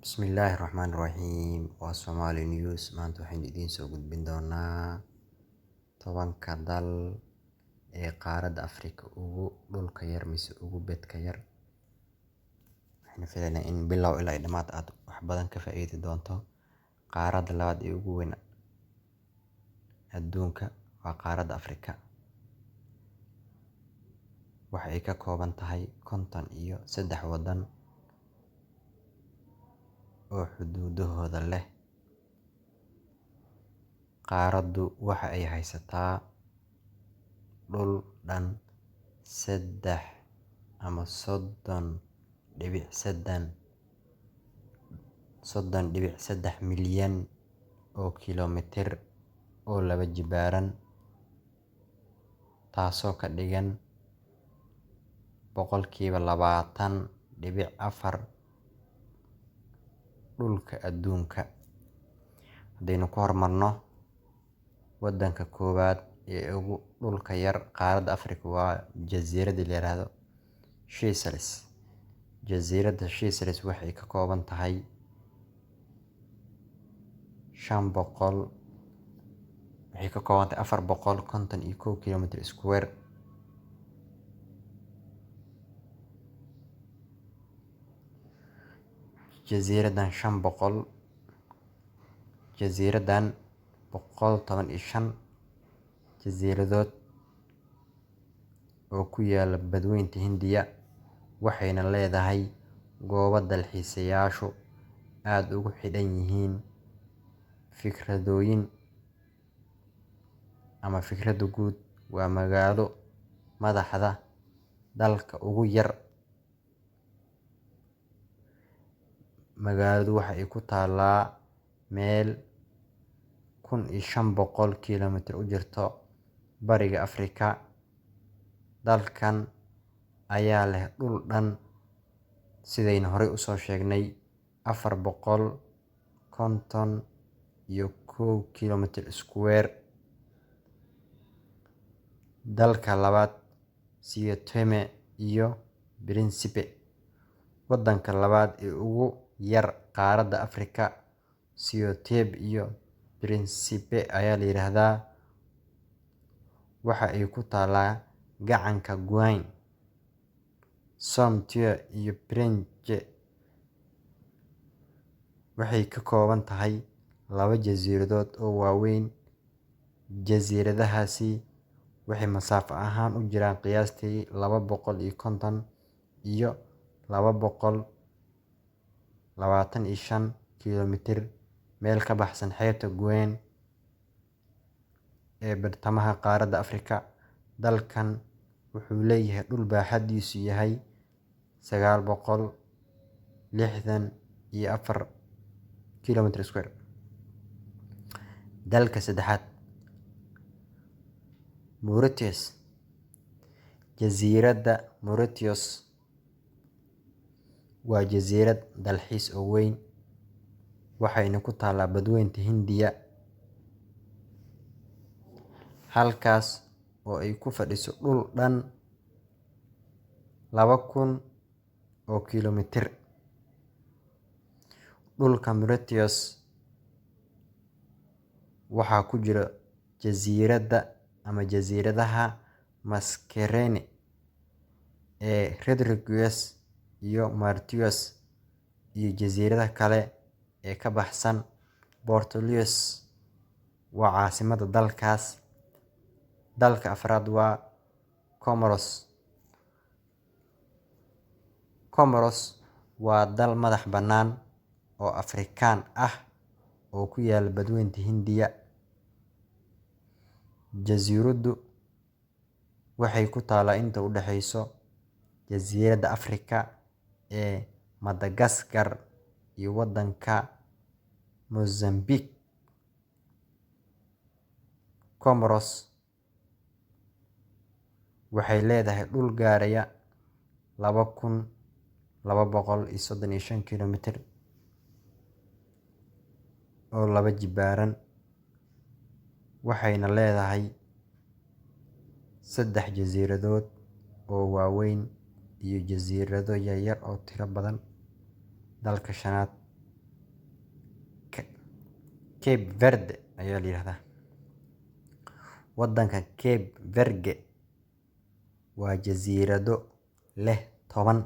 Bismillahirrahmanirrahiim. Waa Somali News. Maanta waxaynu idiin soo gudbin doonaa 10 dal ee qaaradda Afrika ugu dhulka yar mise ugu bedka yar. Waxaynu filaynaa in bilow ilaa dhammaad aad wax badan ka faa'iidi doonto. Qaaradda labaad ee ugu weyn adduunka waa qaaradda Afrika. Waxa ay ka kooban tahay 53 waddan oo xuduudahooda leh. Qaaraddu waxa ay haysataa dhul dhan 30.3 milyan oo kiiloomitir oo laba jibaaran, taasoo ka dhigan 20.4% dhulka adduunka. Haddaynu ku hormarno, waddanka koowaad ee ugu dhulka yar qaaradda Afrika waa jasiiradda la yiraahdo Seychelles. Jasiiradda Seychelles waxay ka kooban tahay 451 kiiloomitir square. Jasiiradan 115 jasiiradood oo ku yaalla Badweynta Hindiya, waxayna leedahay goobo dalxiisayaashu aad ugu xidhan yihiin. Fikradda guud waa magaalo madaxda dalka ugu yar. Magaaladu waxa ay ku taallaa meel 1500 kiiloomitir u jirta bariga Afrika. Dalkan ayaa leh dhul dhan, sidaynu horey u soo sheegnay, 451 kiiloomitir square. Dalka labaad, São Tomé iyo Príncipe. Waddanka labaad ee ugu yar qaaradda Afrika, São Tomé iyo Príncipe ayaa la yiraahdaa. Waxa ay ku taallaa gacanka Guiana. São Tomé iyo Príncipe waxay ka kooban tahay 2 jasiiradood oo waaweyn. Jasiiradahaasi waxay masaafo ahaan u jiraan qiyaastii 250 iyo 225 kiiloomitir meel ka baxsan xeebta Guiana ee bartamaha qaaradda Afrika. Dalkan wuxuu leeyahay dhul baaxaddiisu yahay 964 kiiloomitir square. Dalka saddexaad, Mauritius. Jasiiradda Mauritius waa jasiirad dalxiis oo weyn, waxayna ku taallaa Badweynta Hindiya, halkaas oo ay ku fadhiso dhul dhan 2000 oo kiiloomitir. Dhulka Mauritius waxaa ku jira jasiiradaha Mascarene ee Rodrigues iyo Mauritius, iyo jasiiradaha kale ee ka baxsan. Port Louis waa caasimadda dalkaas. Dalka afraad waa Comoros. Comoros waa dal madax bannaan oo Afrikaan ah oo ku yaalla Badweynta Hindiya. Jasiiraddu waxay ku taallaa inta u dhaxaysa Jasiiradda Afrika ee Madagascar iyo waddanka Mozambique. Comoros waxay leedahay dhul gaaraya 2235 kiiloomitir oo laba jibaaran, waxayna leedahay 3 jasiiradood oo waaweyn iyo jasiirado yaryar oo tiro badan. Dalka shanaad Cape Verde ayaa la yidhahdaa. Waddanka Cape Verde waa jasiirado leh 10.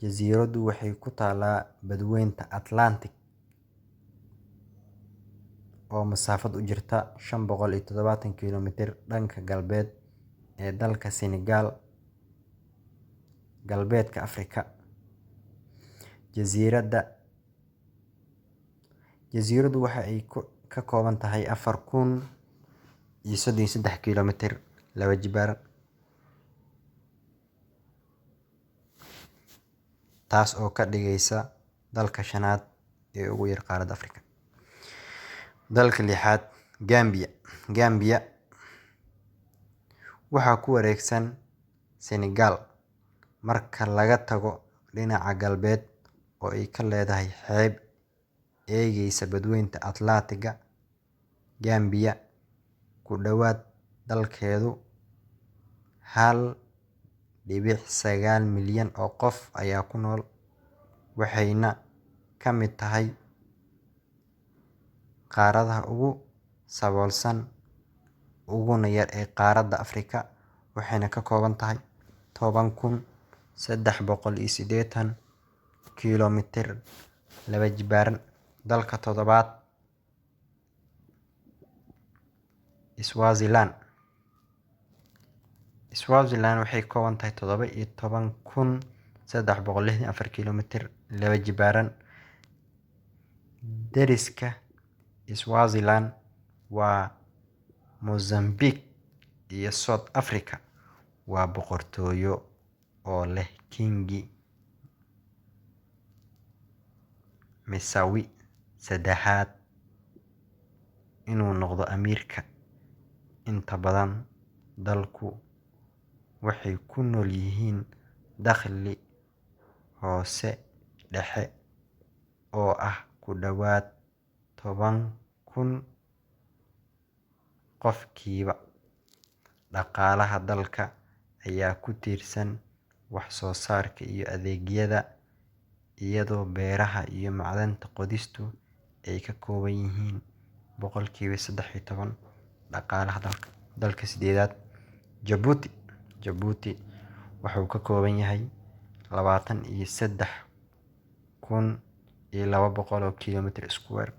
Jasiiraddu waxay ku taallaa Badweynta Atlantic oo masaafad u jirta 570 kiiloomitir dhanka galbeed ee dalka Senegal, galbeedka Afrika. Jasiiraddu waxa ay ka kooban tahay 4,033 kiiloomitir laba jibaaran, taas oo ka dhigaysa dalka 5aad ee ugu yar qaaradda Afrika. Dalka 6aad, Gambia waxaa ku wareegsan Senegal marka laga tago dhinaca galbeed oo ay ka leedahay xeeb eegaysa Badweynta Atlantic-ga. Gambia ku dhowaad dalkeedu 1.9 milyan oo qof ayaa ku nool, waxayna ka mid tahay qaaradaha ugu saboolsan uguna yar ee qaaradda Afrika, waxayna ka kooban tahay 10,380 kiiloomitir laba jibaaran. Dalka 7aad, Swaziland waxay ka kooban tahay 17,364 kiiloomitir laba jibaaran. Deriska Swaziland waa Mozambique iyo South Africa. Waa boqortooyo oo leh Kingi Messawi saddexaad inuu noqdo amiirka. Inta badan dalku waxay ku nool yihiin dakhli hoose dhexe oo ah ku dhowaad 10,000 qofkiiba. Dhaqaalaha dalka ayaa ku tiirsan wax soo saarka iyo adeegyada, iyadoo beeraha iyo macdanta qodistu ay ka kooban yihiin 13% dhaqaalaha dalka. Dalka 8aad, Djibouti wuxuu ka kooban yahay 23,200 kiiloomitir iskuweer.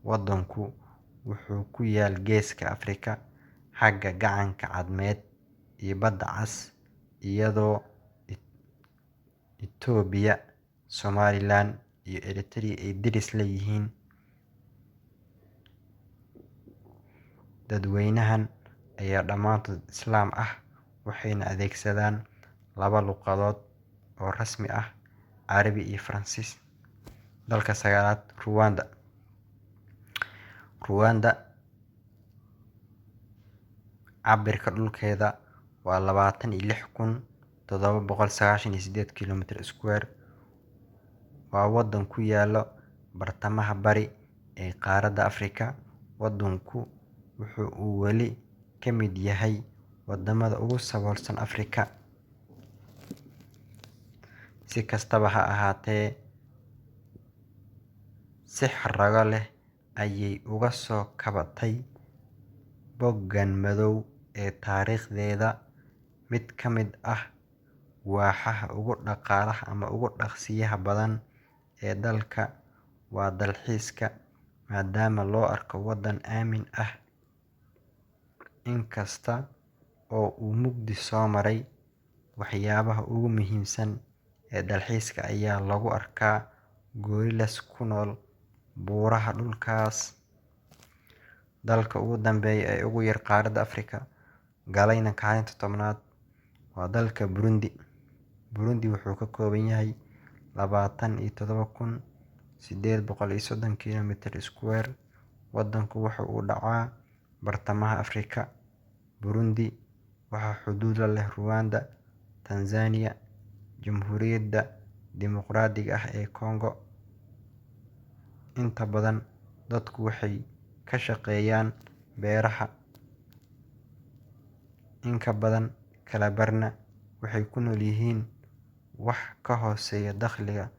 Waddanku wuxuu ku yaal Geeska Afrika, xagga Gacanka Cadmeed iyo Badda Cas, iyadoo Itoobiya, Somaliland iyo Eritrea ay deris la yihiin. Dadweynahan ayaa dhammaantood Islaam ah, waxayna adeegsadaan 2 luqadood oo rasmi ah, Carabi iyo Faransiis. Dalka 9aad, Rwanda cabirka dhulkeeda waa 26,798 kiiloomitir iskuweer. Waa waddan ku yaalla bartamaha bari ee qaaradda Afrika. Waddanku wuxuu weli ka mid yahay waddamada ugu saboolsan Afrika. Si kastaba ha ahaatee, si xarrago leh ayay uga soo kabatay boggan madow ee taariikhdeeda. Mid ka mid ah waaxaha ugu dhaqsiyaha badan ee dalka waa dalxiiska, maadaama loo arko waddan aamin ah. Inkasta oo uu mugdi soo maray, waxyaabaha ugu muhiimsan ee dalxiiska ayaa lagu arkaa gorillas ku nool buuraha dhulkaas. Dalka ugu dambeeya ee ugu yar qaaradda Afrika, galayna kaalinta 10aad, waa dalka Burundi. Burundi wuxuu ka kooban yahay 27,830 kiiloomitir iskuweer. Waddanku waxa uu dhacaa bartamaha Afrika. Burundi waxaa xuduud la leh Rwanda, Tanzania, Jamhuuriyadda Dimuqraadiga ah ee Congo. Inta badan dadku waxay ka shaqeeyaan beeraha, in ka badan kala barna waxay ku nool yihiin wax ka hooseeya dakhliga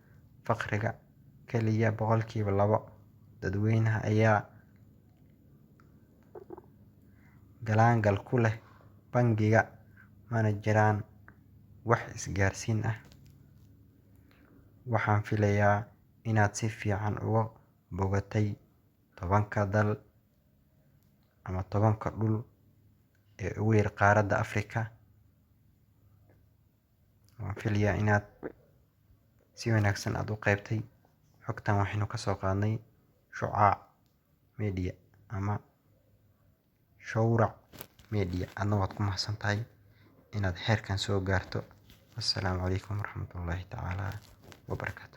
faqriga, kaliya 2% dadweynaha ayaa galaangal ku leh bangiga, mana jiraan wax isgaarsiin ah. Waxaan filayaa inaad si fiican uga bogatay 10 dal ama 10 dhul ee ugu yar qaaradda Afrika. Waan filayaa inaad si wanaagsan u qaybtay. Xogtan waxaynu ka soo qaadnay Shucaac Media ama Showrac Media. Adna waad ku mahadsan tahay inaad heerkan soo gaarto. Assalaamu calaykum waraxmatullaahi tacaala wabarakaatu.